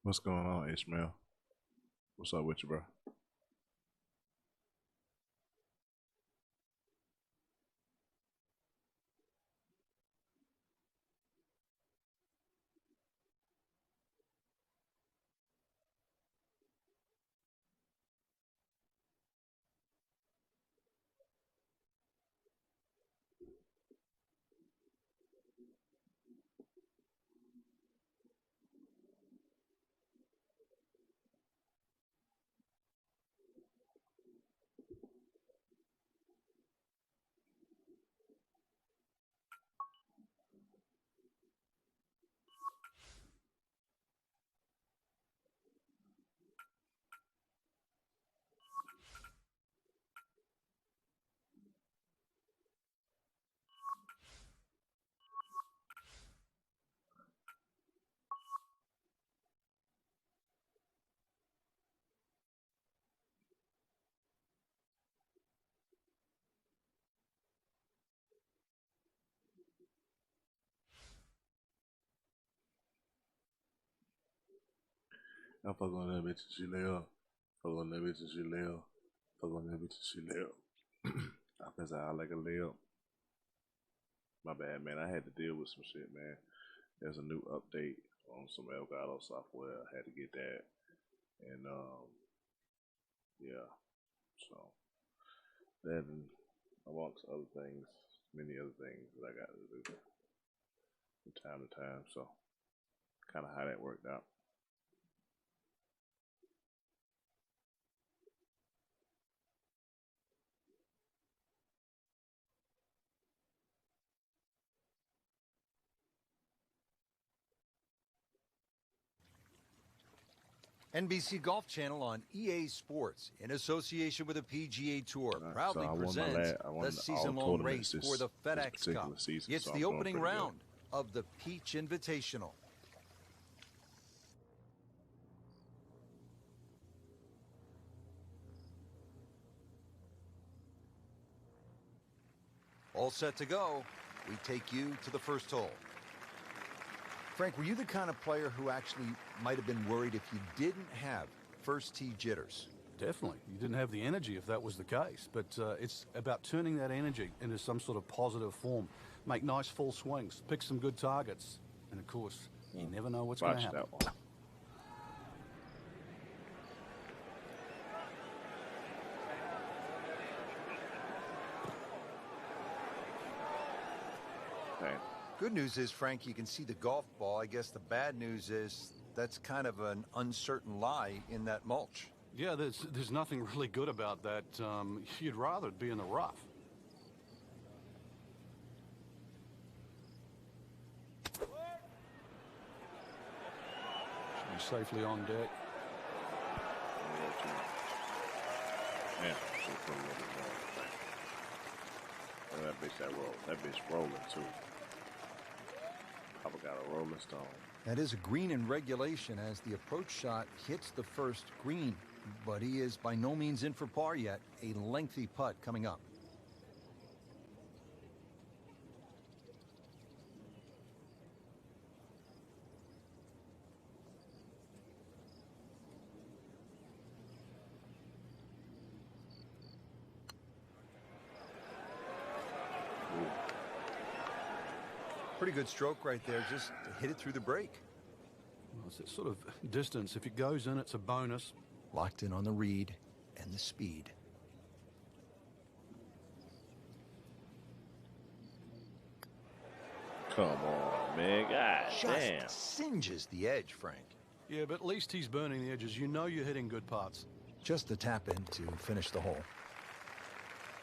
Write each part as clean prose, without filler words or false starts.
What's going on, Ishmael? What's up with you, bro? I fuck on that bitch and she lay up. Fuck on that bitch and she lay up. Fuck on that bitch and she lay up. I guess I like a lay up. My bad, man. I had to deal with some shit, man. There's a new update on some Elgato software. I had to get that. And, yeah. So, that and amongst other things, many other things that I got to do from time to time. So, kind of how that worked out. NBC Golf Channel on EA Sports, in association with the PGA Tour, proudly presents the season-long race for the FedEx Cup. It's the opening round of the Peach Invitational. All set to go. We take you to the first hole. Frank, were you the kind of player who actually might have been worried if you didn't have first tee jitters? Definitely. You didn't have the energy if that was the case. But it's about turning that energy into some sort of positive form. Make nice full swings, pick some good targets. And of course, you never know what's going to happen. That one. Good news is, Frank, you can see the golf ball. I guess the bad news is that's kind of an uncertain lie in that mulch. Yeah, there's nothing really good about that. You'd rather it be in the rough. Should be safely on deck. Yeah, that bitch rolling too. I got a rolling stone. That is a green in regulation as the approach shot hits the first green, but he is by no means in for par yet. A lengthy putt coming up. Pretty good stroke right there, just to hit it through the break. Well, it's that sort of distance. If it goes in, it's a bonus. Locked in on the read and the speed. Come on, man. God damn. Just singes the edge, Frank. Yeah, but at least he's burning the edges. You know you're hitting good parts. Just a tap in to finish the hole.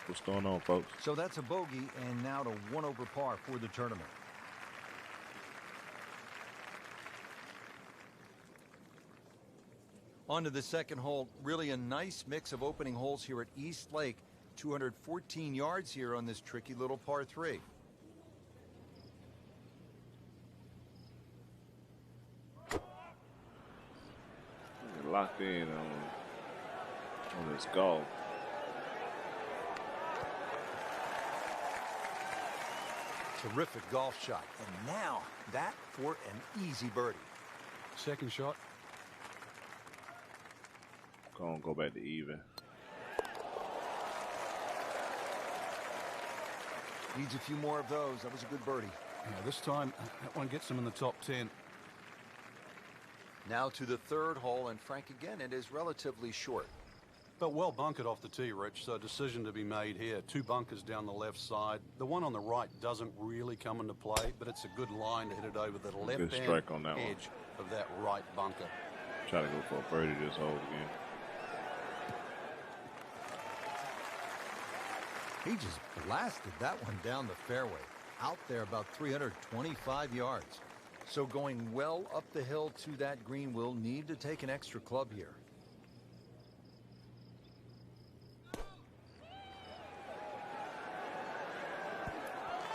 What's going on, folks? So that's a bogey, and now to 1 over par for the tournament. On to the second hole. Really a nice mix of opening holes here at East Lake. 214 yards here on this tricky little par 3. Locked in on this golf. Terrific golf shot. And now that for an easy birdie. Second shot. Go back to even. Needs a few more of those. That was a good birdie. Yeah, this time that one gets him in the top 10. Now to the third hole, and Frank, again, it is relatively short. But well bunkered off the tee, Rich, so a decision to be made here. 2 bunkers down the left side. The one on the right doesn't really come into play, but it's a good line to hit it over the left-hand edge of that right bunker. Try to go for a birdie this hole again. He just blasted that one down the fairway. Out there about 325 yards. So going well up the hill to that green, will need to take an extra club here.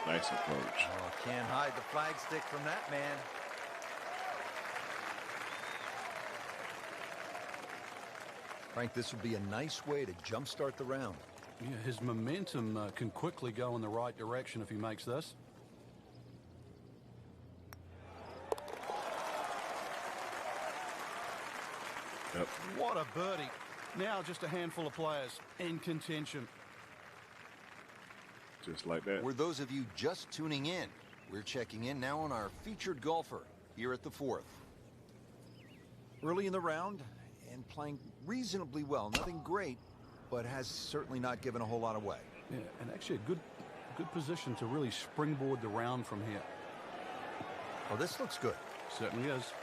Nice approach. Oh, can't hide the flagstick from that man. Frank, this would be a nice way to jumpstart the round. Yeah, his momentum can quickly go in the right direction if he makes this. Yep. What a birdie. Now just a handful of players in contention. Just like that. For those of you just tuning in, we're checking in now on our featured golfer here at the 4th. Early in the round and playing reasonably well. Nothing great, but has certainly not given a whole lot away. Yeah, and actually a good position to really springboard the round from here. Oh, this looks good. Certainly is.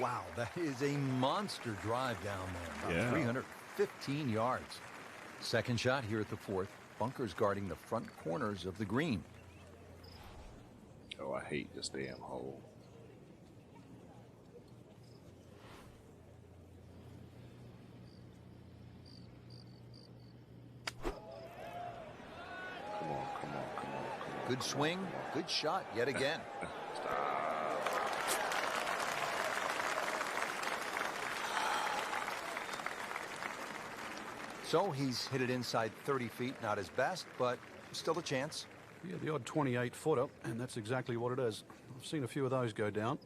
Wow, that is a monster drive down there. About 315 yards. Second shot here at the 4th. Bunkers guarding the front corners of the green. Oh, I hate this damn hole. Come on. Good swing, good shot yet again. So he's hit it inside 30 feet. Not his best, but still a chance. Yeah, the odd 28-footer, and that's exactly what it is. I've seen a few of those go down.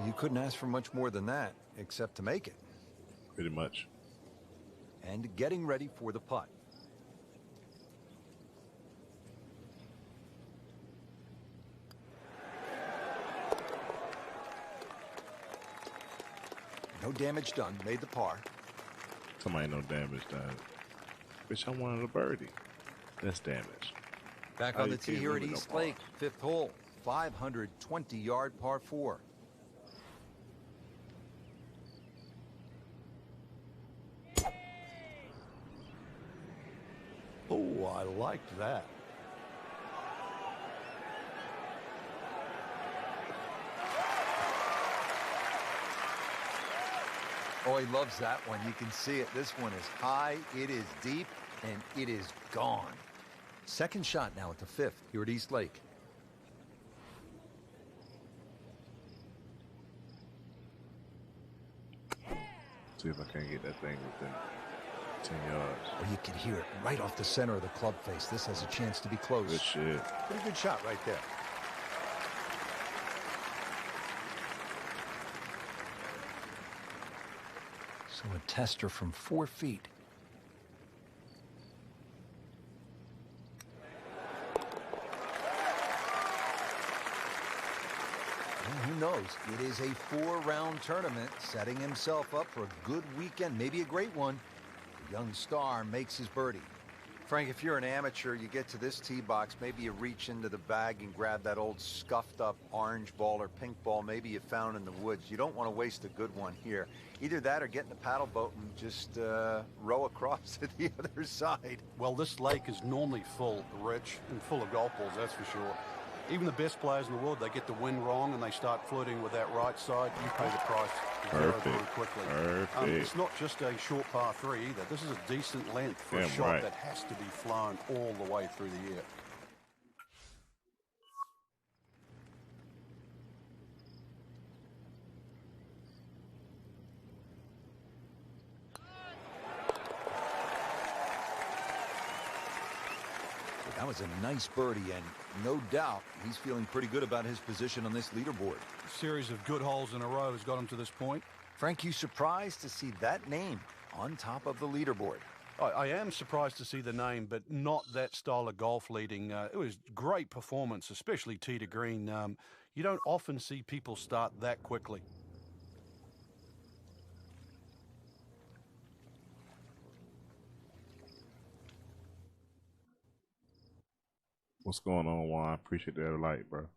You couldn't ask for much more than that, except to make it. Pretty much. And getting ready for the putt. No damage done. Made the par. Somebody no damage done. Bitch, I wanted a birdie. That's damage. Back on the tee here at East Lake. 5th hole. 520-yard par 4. Oh, I liked that. Oh, he loves that one. You can see it. This one is high, it is deep, and it is gone. Second shot now at the 5th here at East Lake. See if I can't get that thing within 10 yards. Well, you can hear it right off the center of the club face. This has a chance to be close. Good shit. Pretty good shot right there. So a tester from 4 feet. Well, who knows. It is a 4-round tournament, setting himself up for a good weekend, maybe a great one. The young star makes his birdie. Frank, if you're an amateur, you get to this tee box, maybe you reach into the bag and grab that old scuffed up orange ball or pink ball maybe you found in the woods. You don't want to waste a good one here. Either that or get in a paddle boat and just row across to the other side. Well, this lake is normally full, Rich, and full of golf balls, that's for sure. Even the best players in the world, they get the wind wrong and they start flirting with that right side. You pay the price very quickly. It's not just a short par 3 either. This is a decent length for a shot that has to be flown all the way through the air. That was a nice birdie, and no doubt he's feeling pretty good about his position on this leaderboard. A series of good holes in a row has got him to this point. Frank, you surprised to see that name on top of the leaderboard? I am surprised to see the name, but not that style of golf leading. It was great performance, especially tee to green. You don't often see people start that quickly. What's going on, Juan? I appreciate that light, bro.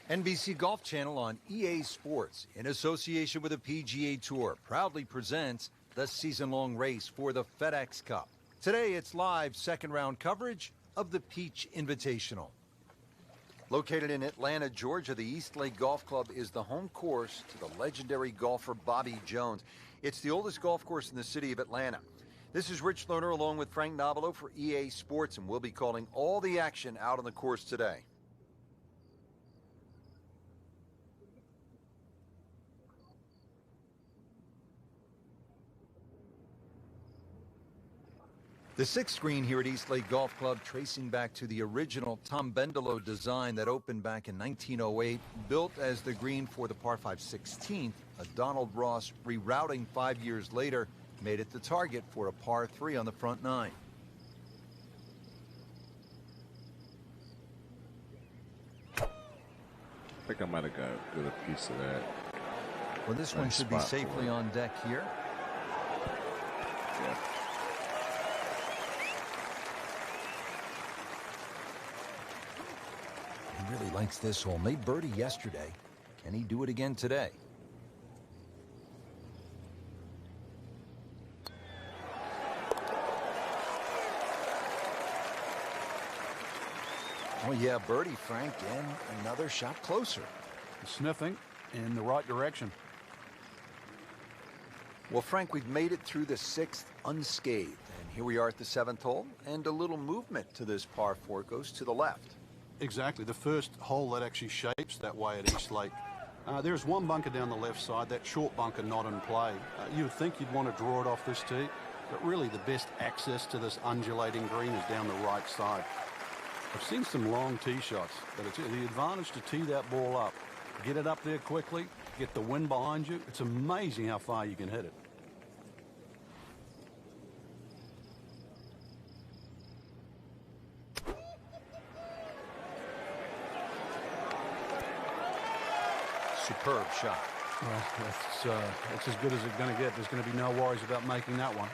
NBC Golf Channel on EA Sports, in association with the PGA Tour, proudly presents the season-long race for the FedEx Cup. Today, it's live second-round coverage of the Peach Invitational. Located in Atlanta, Georgia, the East Lake Golf Club is the home course to the legendary golfer Bobby Jones. It's the oldest golf course in the city of Atlanta. This is Rich Lerner along with Frank Nobilo for EA Sports, and we'll be calling all the action out on the course today. The 6th green here at East Lake Golf Club, tracing back to the original Tom Bendelow design that opened back in 1908, built as the green for the par 5 16th, a Donald Ross rerouting 5 years later made it the target for a par 3 on the front 9. I think I might have got a piece of that. Well, this one should be safely on deck here. Yeah. He really likes this hole. Made birdie yesterday. Can he do it again today? Oh, yeah, birdie, Frank, and another shot closer. Sniffing in the right direction. Well, Frank, we've made it through the 6th unscathed. And here we are at the 7th hole, and a little movement to this par 4 goes to the left. Exactly, the first hole that actually shapes that way at East Lake. There's one bunker down the left side, that short bunker not in play. You would think you'd want to draw it off this tee, but really the best access to this undulating green is down the right side. I've seen some long tee shots, but it's the advantage to tee that ball up. Get it up there quickly, get the wind behind you. It's amazing how far you can hit it. Superb shot. Well, that's as good as it's going to get. There's going to be no worries about making that one.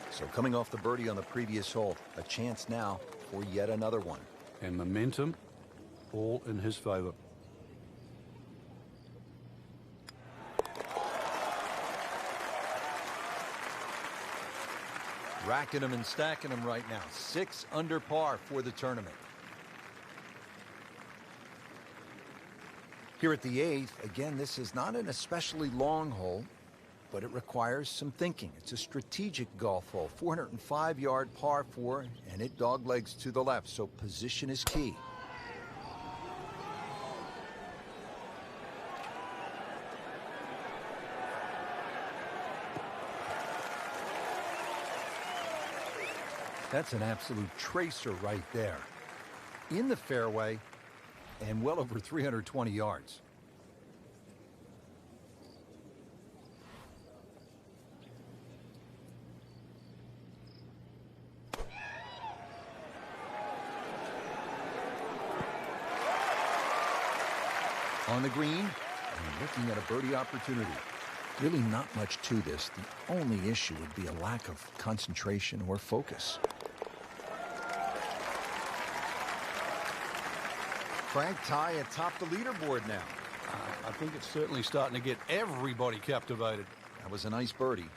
So coming off the birdie on the previous hole, a chance now for yet another one. And momentum all in his favor. Racking them and stacking them right now. 6 under par for the tournament. Here at the 8th, again, this is not an especially long hole, but it requires some thinking. It's a strategic golf hole, 405-yard par 4, and it doglegs to the left, so position is key. That's an absolute tracer right there. In the fairway and well over 320 yards. On the green, and looking at a birdie opportunity. Really not much to this. The only issue would be a lack of concentration or focus. Frank, tie atop the leaderboard now. I think it's certainly starting to get everybody captivated. That was a nice birdie.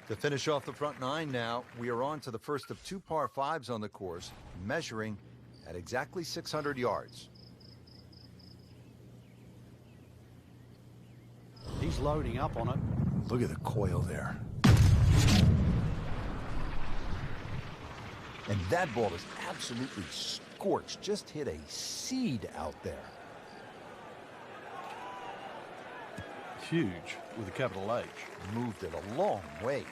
To finish off the front nine now, we are on to the first of two par fives on the course, measuring at exactly 600 yards. He's loading up on it. Look at the coil there. And that ball is absolutely scorched. Just hit a seed out there. Huge with a capital H. Moved it a long ways.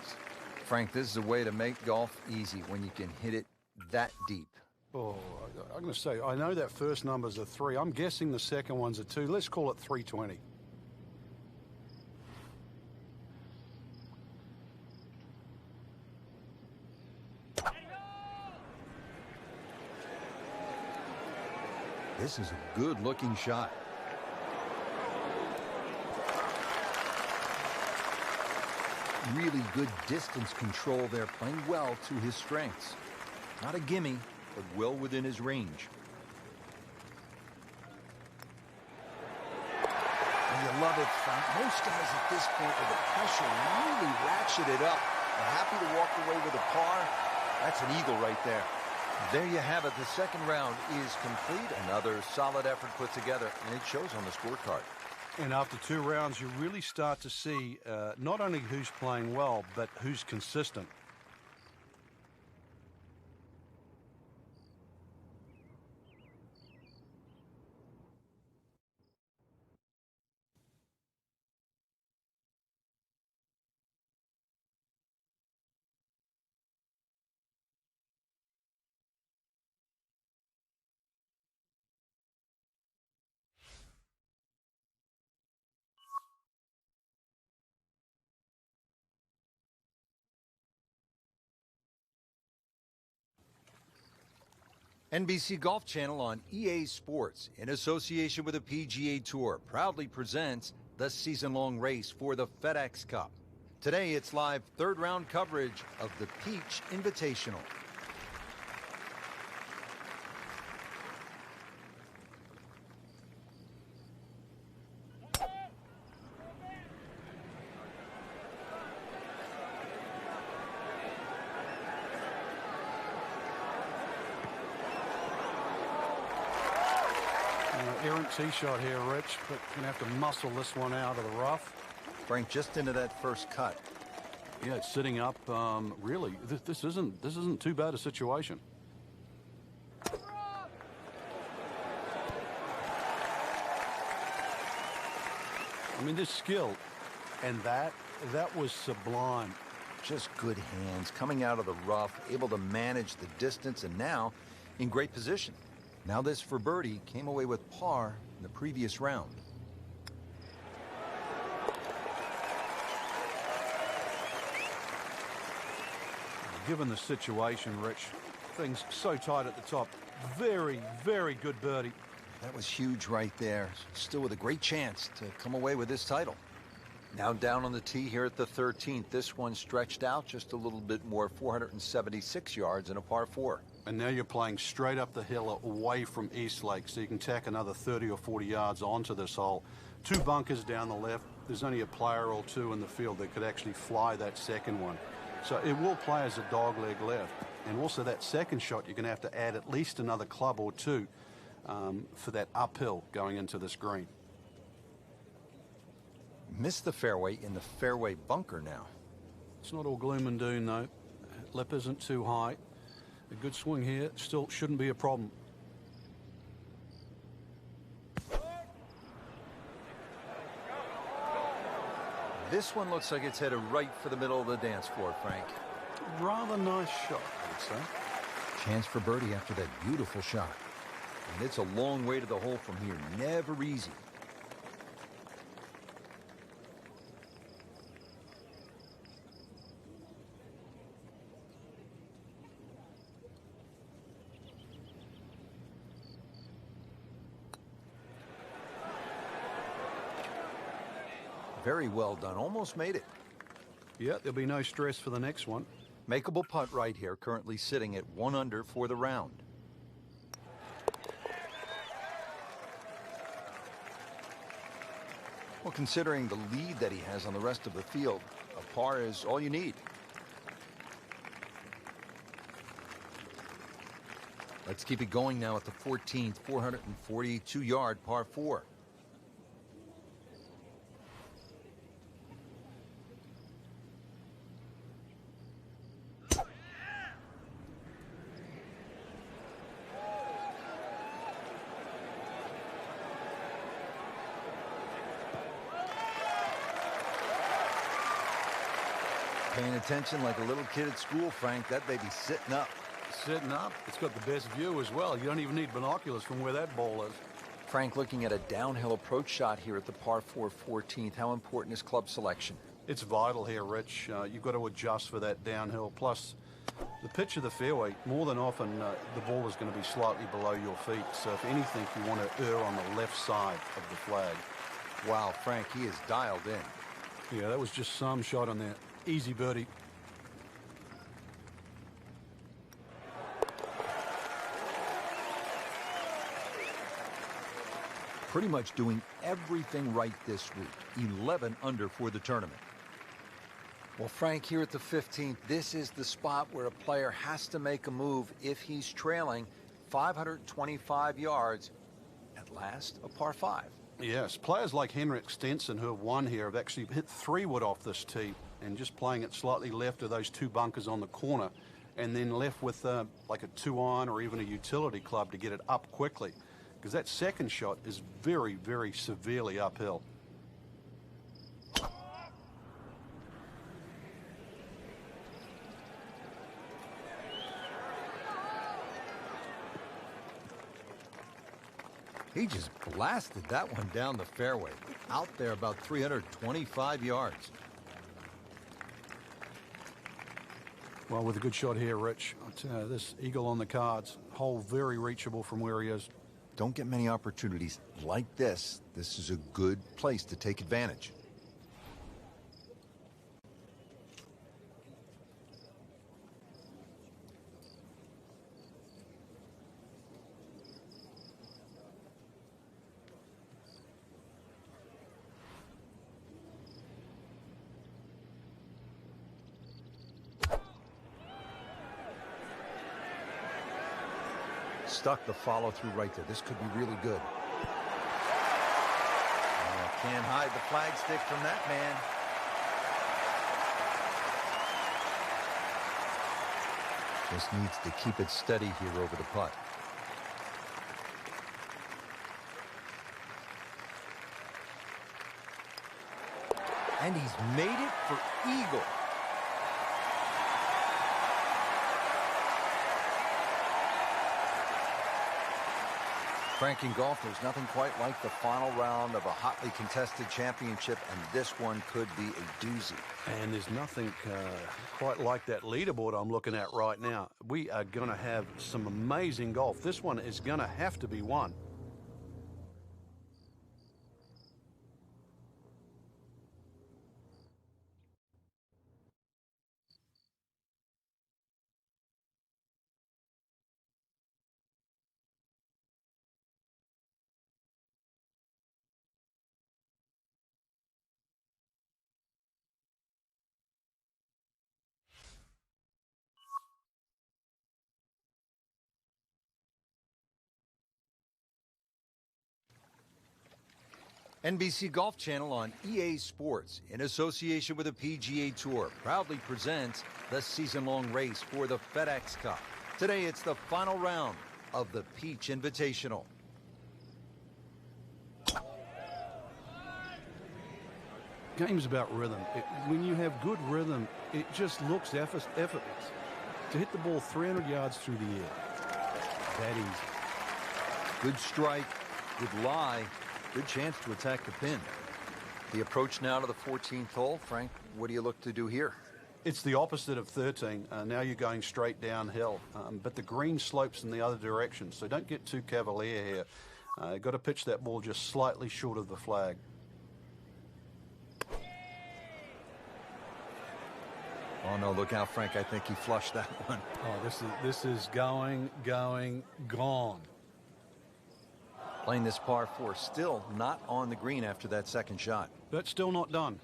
Frank, this is a way to make golf easy when you can hit it that deep. Oh, I'm going to say, I know that first number's a 3. I'm guessing the second one's a 2. Let's call it 320. This is a good-looking shot. Really good distance control there, playing well to his strengths. Not a gimme, but well within his range. And you love it, Frank. Most guys at this point with the pressure really ratchet it up. They're happy to walk away with a par. That's an eagle right there. There you have it. The second round is complete. Another solid effort put together, and it shows on the scorecard. And after 2 rounds, you really start to see not only who's playing well, but who's consistent. NBC Golf Channel on EA Sports, in association with the PGA Tour, proudly presents the season-long race for the FedEx Cup. Today, it's live third-round coverage of the Peach Invitational. Errant tee shot here, Rich, but you're going to have to muscle this one out of the rough. Frank, just into that first cut. Yeah, it's sitting up. Really, this isn't too bad a situation. I mean, this skill, and that was sublime. Just good hands, coming out of the rough, able to manage the distance, and now in great position. Now this for birdie, came away with par in the previous round. Given the situation, Rich, things so tight at the top. Very, very good birdie. That was huge right there. Still with a great chance to come away with this title. Now down on the tee here at the 13th. This one stretched out just a little bit more, 476 yards in a par 4. And now you're playing straight up the hill away from East Lake, so you can tack another 30 or 40 yards onto this hole. 2 bunkers down the left. There's only a player or 2 in the field that could actually fly that second one. So it will play as a dogleg left. And also that second shot, you're going to have to add at least another club or 2 for that uphill going into this green. Missed the fairway in the fairway bunker now. It's not all gloom and doom, though. Lip isn't too high. A good swing here still shouldn't be a problem. This one looks like it's headed right for the middle of the dance floor, Frank. Rather nice shot, I would say. Chance for birdie after that beautiful shot. And it's a long way to the hole from here. Never easy. Very well done. Almost made it. Yeah, there'll be no stress for the next one. Makeable putt right here, currently sitting at 1 under for the round. Well, considering the lead that he has on the rest of the field, a par is all you need. Let's keep it going now at the 14th, 442-yard par 4. Paying attention like a little kid at school, Frank. That baby's sitting up. Sitting up? It's got the best view as well. You don't even need binoculars from where that ball is. Frank looking at a downhill approach shot here at the par 4 14th. How important is club selection? It's vital here, Rich. You've got to adjust for that downhill. Plus, the pitch of the fairway, more than often, the ball is going to be slightly below your feet. So if anything, you want to err on the left side of the flag. Wow, Frank, he is dialed in. Yeah, that was just some shot on there. Easy birdie. Pretty much doing everything right this week. 11 under for the tournament. Well, Frank, here at the 15th, this is the spot where a player has to make a move if he's trailing 525 yards. At last, a par 5. Yes, players like Henrik Stenson, who have won here, have actually hit 3-wood off this tee and just playing it slightly left of those 2 bunkers on the corner and then left with like a 2-iron or even a utility club to get it up quickly, because that second shot is very, very severely uphill. He just blasted that one down the fairway, out there about 325 yards. Well, with a good shot here, Rich, I'll tell you, this eagle on the cards, hole very reachable from where he is. Don't get many opportunities like this. This is a good place to take advantage. Stuck the follow-through right there. This could be really good. Oh, can't hide the flagstick from that man. Just needs to keep it steady here over the putt. And he's made it for eagle. Frank, in golf, there's nothing quite like the final round of a hotly contested championship, and this one could be a doozy. And there's nothing quite like that leaderboard I'm looking at right now. We are going to have some amazing golf. This one is going to have to be won. NBC Golf Channel on EA Sports, in association with the PGA Tour, proudly presents the season-long race for the FedEx Cup. Today, it's the final round of the Peach Invitational. Game's about rhythm. When you have good rhythm, it just looks effortless. to hit the ball 300 yards through the air. That easy. Good strike, good lie, good chance to attack the pin. The approach now to the 14th hole. Frank, what do you look to do here? It's the opposite of 13. Now you're going straight downhill, but the green slopes in the other direction, so don't get too cavalier here. You've got to pitch that ball just slightly short of the flag. Oh, no, look out, Frank. I think he flushed that one. Oh, this is going, gone. Playing this par 4, still not on the green after that second shot. But still not done.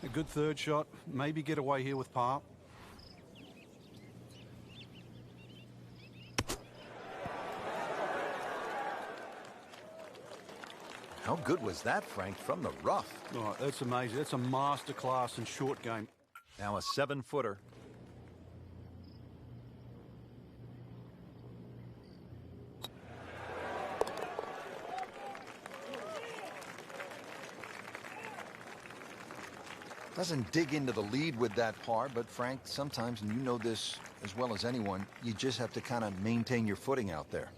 A good third shot. Maybe get away here with par. How good was that, Frank, from the rough? Oh, that's amazing. That's a masterclass in short game. Now a 7-footer. Doesn't dig into the lead with that par, but Frank, sometimes, and you know this as well as anyone, you just have to kind of maintain your footing out there.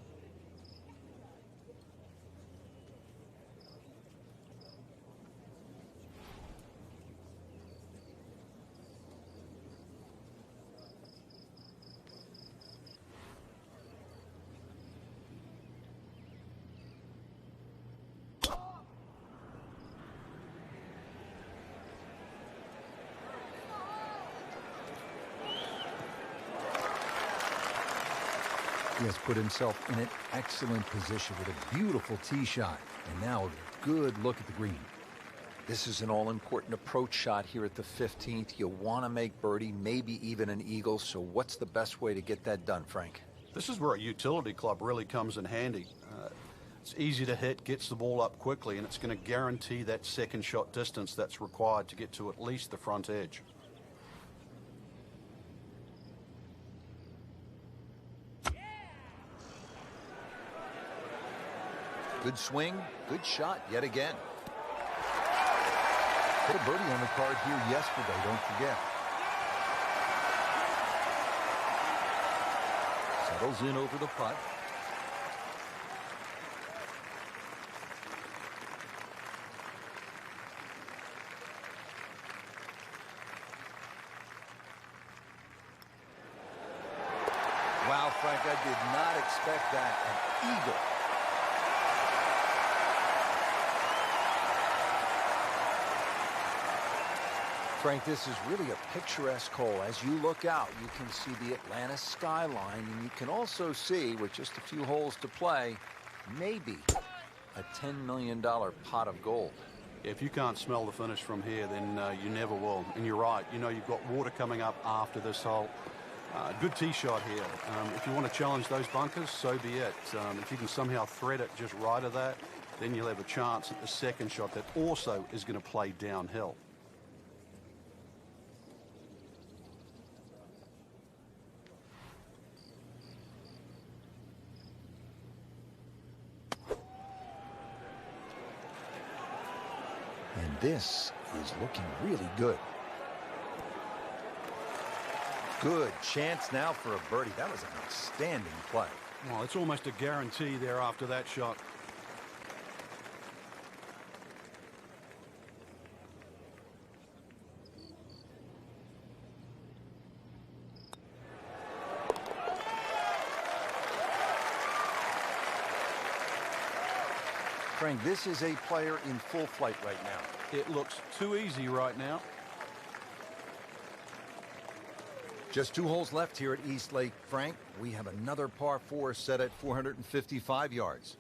He has put himself in an excellent position with a beautiful tee shot. And now a good look at the green. This is an all-important approach shot here at the 15th. You want to make birdie, maybe even an eagle. So what's the best way to get that done, Frank? This is where a utility club really comes in handy. It's easy to hit, gets the ball up quickly, and it's going to guarantee that second shot distance that's required to get to at least the front edge. Good swing, good shot yet again. Put a birdie on the card here yesterday, don't forget. Settles in over the putt. Wow, Frank, I did not expect that. An eagle. Frank, this is really a picturesque hole. As you look out, you can see the Atlanta skyline, and you can also see, with just a few holes to play, maybe a $10 million pot of gold. If you can't smell the finish from here, then you never will. And you're right. You know, you've got water coming up after this hole. Good tee shot here. If you want to challenge those bunkers, so be it. If you can somehow thread it just right of that, then you'll have a chance at the second shot that also is going to play downhill. And this is looking really good. Good chance now for a birdie. That was an outstanding play. Well, it's almost a guarantee there after that shot. Frank, this is a player in full flight right now. It looks too easy right now. Just 2 holes left here at East Lake, Frank. We have another par 4 set at 455 yards.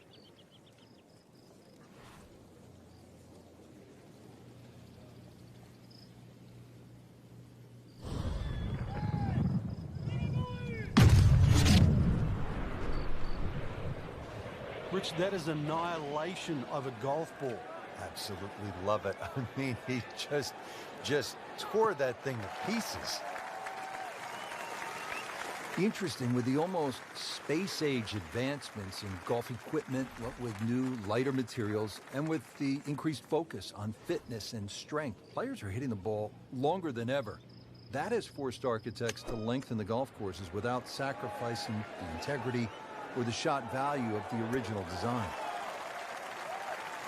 Rich, that is annihilation of a golf ball. Absolutely love it. I mean, he just tore that thing to pieces. Interesting, with the almost space-age advancements in golf equipment, what with new, lighter materials, and with the increased focus on fitness and strength, players are hitting the ball longer than ever. That has forced architects to lengthen the golf courses without sacrificing the integrity or the shot value of the original design.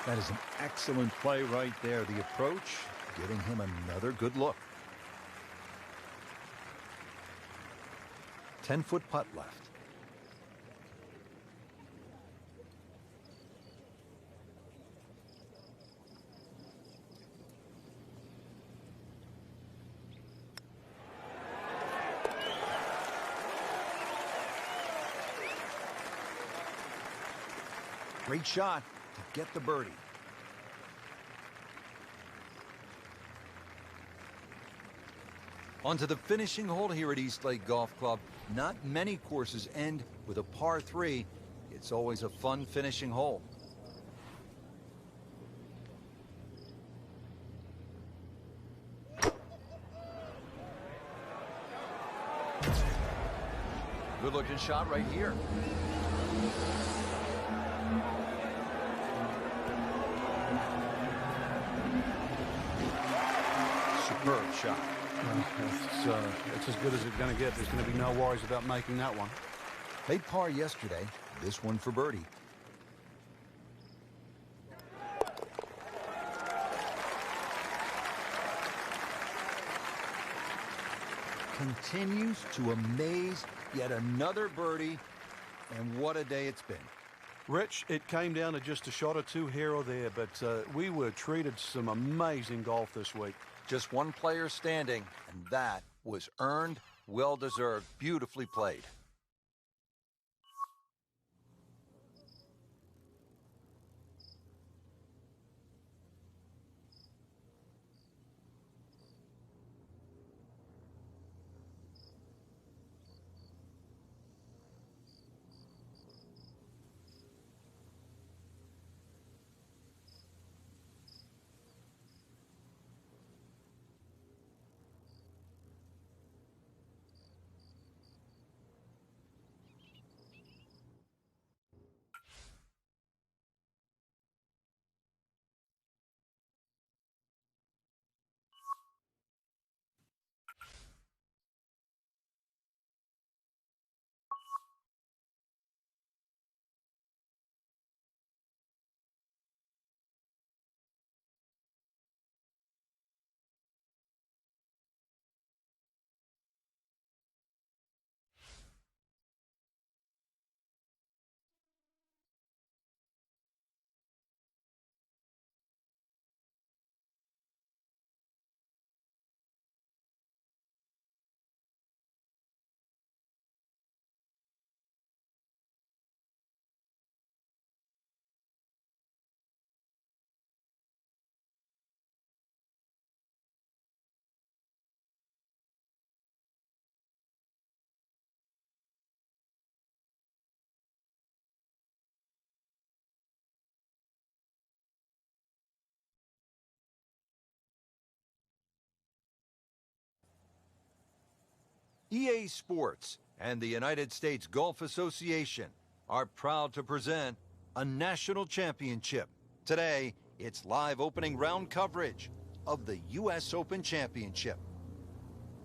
That is an excellent play right there. The approach giving him another good look. 10-foot putt left. Great shot to get the birdie. On to the finishing hole here at Eastlake Golf Club. Not many courses end with a par 3. It's always a fun finishing hole. Good looking shot right here. Superb shot. It's as good as it's going to get. There's going to be no worries about making that one. Made par yesterday. This one for birdie. Continues to amaze. Yet another birdie. And what a day it's been. Rich, it came down to just a shot or two here or there, but we were treated some amazing golf this week. Just one player standing, and that was earned, well-deserved, beautifully played. EA Sports and the United States Golf Association are proud to present a national championship. Today, it's live opening round coverage of the U.S. Open Championship.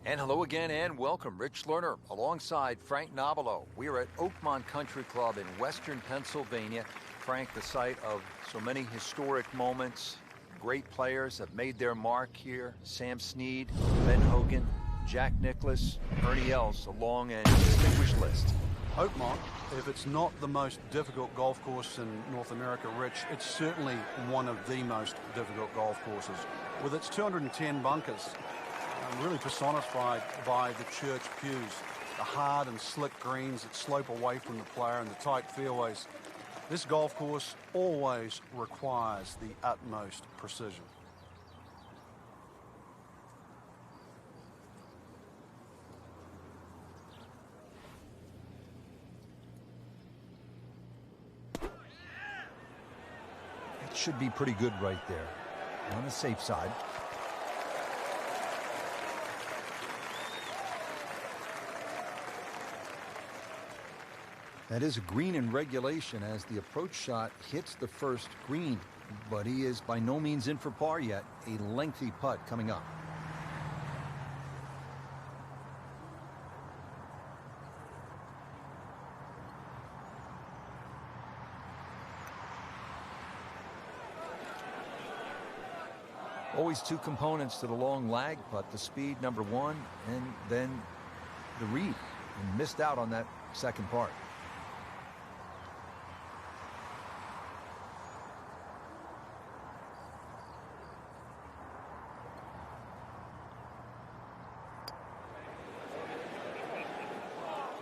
And hello again and welcome. Rich Lerner alongside Frank Nobilo. We are at Oakmont Country Club in western Pennsylvania. Frank, the site of so many historic moments. Great players have made their mark here. Sam Snead, Ben Hogan, Jack Nicklaus, Ernie Els, a long and distinguished list. Oakmont, if it's not the most difficult golf course in North America, Rich, it's certainly one of the most difficult golf courses. With its 210 bunkers, really personified by the church pews, the hard and slick greens that slope away from the player and the tight fairways. This golf course always requires the utmost precision. Should be pretty good right there. On the safe side. That is a green in regulation as the approach shot hits the first green, but he is by no means in for par yet. A lengthy putt coming up. Always two components to the long lag, but the speed, number one, and then the read. And missed out on that second part.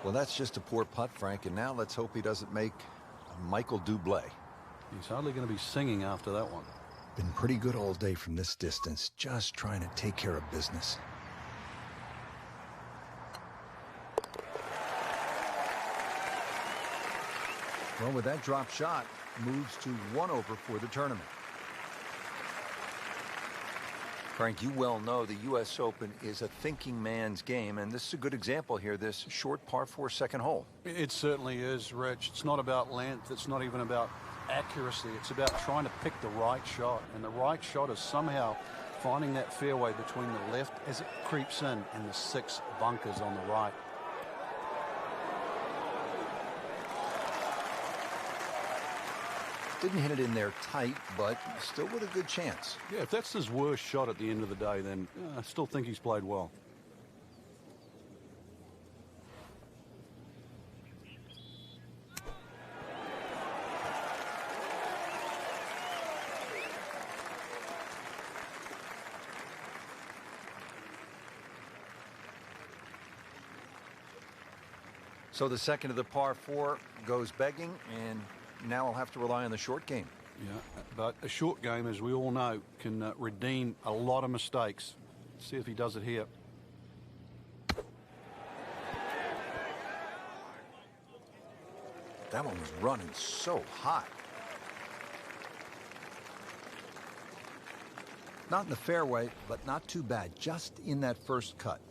Well, that's just a poor putt, Frank, and now let's hope he doesn't make a Michael Bublé. He's hardly going to be singing after that one. Been pretty good all day from this distance, just trying to take care of business. Well, with that drop shot, moves to 1 over for the tournament. Frank, you well know the U.S. Open is a thinking man's game, and this is a good example here, this short par 4 second hole. It certainly is, Rich. It's not about length. It's not even about accuracy. It's about trying to pick the right shot, and the right shot is somehow finding that fairway between the left as it creeps in and the 6 bunkers on the right. Didn't hit it in there tight, but still with a good chance. Yeah, if that's his worst shot at the end of the day, then I still think he's played well. So the second of the par 4 goes begging, and now I'll have to rely on the short game. Yeah, but a short game, as we all know, can redeem a lot of mistakes. Let's see if he does it here. That one was running so hot. Not in the fairway, but not too bad. Just in that first cut.